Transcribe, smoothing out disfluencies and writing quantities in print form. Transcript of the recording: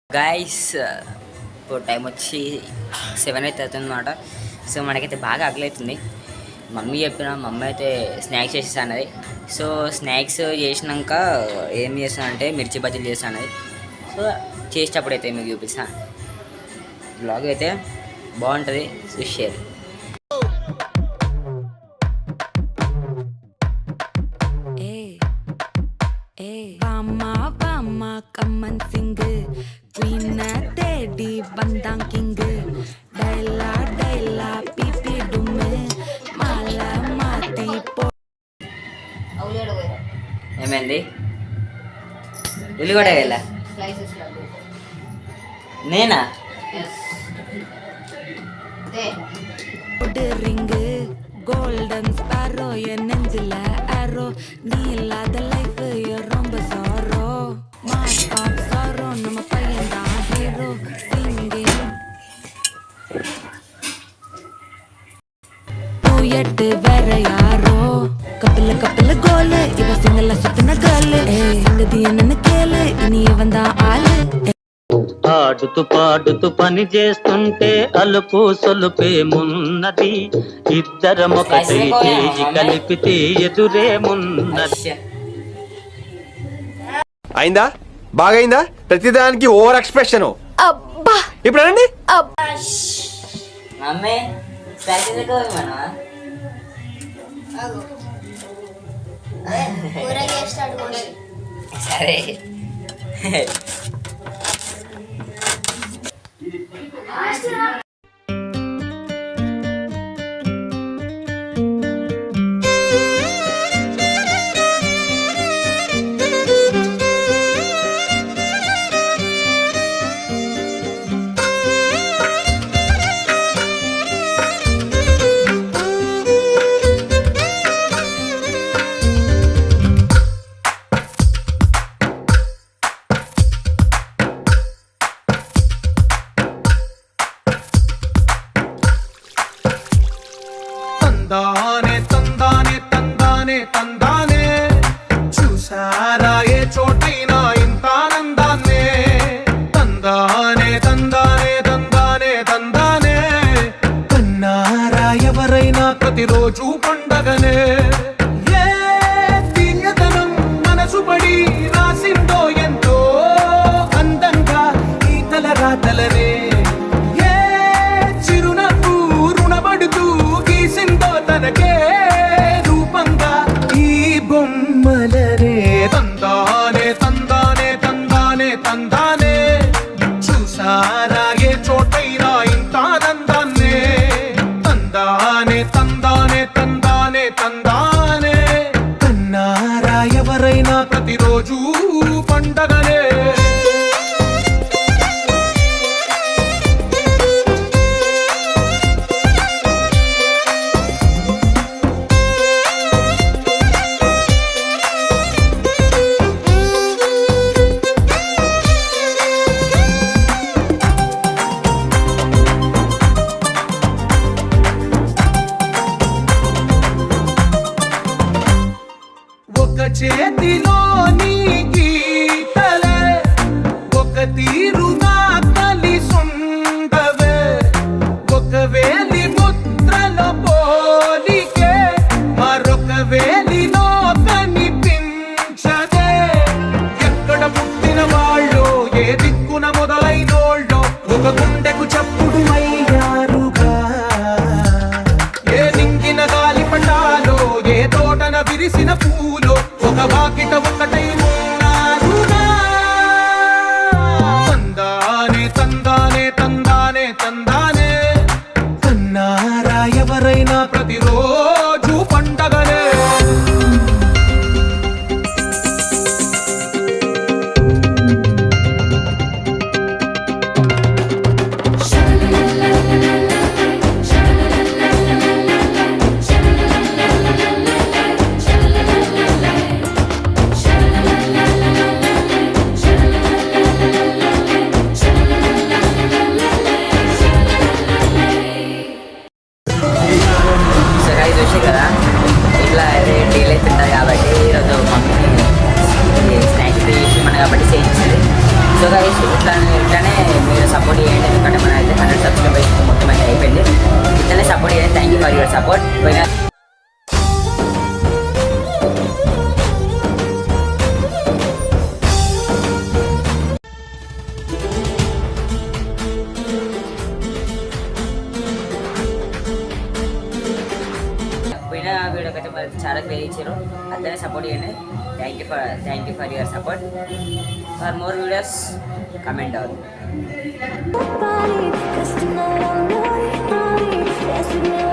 Guys ఇప్పుడు time వచ్చి 7 అయితే అవుతుందన్నమాట. సో మనకైతే బాగా ఆకలి అవుతుంది. మమ్మీ అయితే స్నాక్స్ చేసేసా అన్నది. సో స్నాక్స్ చేసినాక ఏం చేస్తానంటే మిర్చి బజ్జీలు చేస్తాను అన్నది. సో చేసేటప్పుడు అయితే మీకు చూపిస్తాను. బ్లాగ్ అయితే బాగుంటుంది, షేర్. ఏమైంది? ఉల్లిగడ్డ వెళ్ళా నేనా? ரிங்கு கோல்டன் ஸ்பாரோ என் நெஞ்சில ஆரோ நீ இல்லாத லைஃப் ரொம்ப சாரோ மாஸ் ஆஃப் சாரோ நம்ம பையன் தான் ஹீரோ சிங்கிங் பூயட்டு வேற யாரோ கப்பல கோலு இவ சிங்கல சுத்தின கேர்ளு சங்கதி என்னன்னு கேளு இனி இவன் தான் ஆளு. ఆడుతూ పాడుతూ పని చేస్తుంటే అలుపు సొలుపేమున్నది, ఇద్దరం ఒకటై చేయి కలిపితే ఎదురేమున్నది. అయిందా? బాగైందా? ప్రతిదానికి ఓవర్ ఎక్స్ప్రెషన్. ఇప్పుడు అనండి. సరే తందానే తందానే తందానే తందానే చూసారా ఏ చోటైనా ఇంత ఆనందాన్నే. తందానే తందానే తందానే తందానే కన్నారా ఎవరైనా ప్రతిరోజు పండగనే. ఏ తీయదనం మనసు పడి రాసిందో ఎంతో అందంగా ఈ తలరాతలనే. తనకే రూపంగా ఈ బొమ్మలనే. తందానే తందానే తందానే తందానే చూసారా ఏ చోటైనా ఇంత ఆనందాన్నే. తందానే తందానే తందానే తందానే కన్నారా ఎవరైనా ప్రతిరోజు పండగనే. చేతిలో నీ గీతలే ఒక తీరుగా కలిసుండవే. ఒకవేలి ముద్రల పోలికే మరొక వేలిలో కనిపించదే. ఎక్కడ పుట్టిన వాళ్ళో ఏ దిక్కున మొదలైనోళ్ళో ఒక గుండెకు చప్పుడు అయ్యారుగా. ఏ నింగిన గాలి పటాలో ఏ తోటన విరిసిన పూలో ఒక వాకిట ఒకటై ఉన్నారుగా. తందానే తందానే తందానే తందానే కన్నారా ఎవరైనా ప్రతిరోజు పండగనే. గైస్ ఇట్లానే మీరు సపోర్ట్ చేయండి, ఎందుకంటే మన అయితే 100 సబ్స్క్రైబర్స్ మొత్తం అయితే అయిపోయింది. ఇట్లనే సపోర్ట్ చేయండి. Thank you for your support. పోయిన వీడియోకి అయితే మరి చాలా క్రేజ్ ఇచ్చారు, అట్లనే సపోర్ట్ చేయండి. Thank you for your support. For more videos comment down. Cause tonight I'm naughty, naughty. Dance with me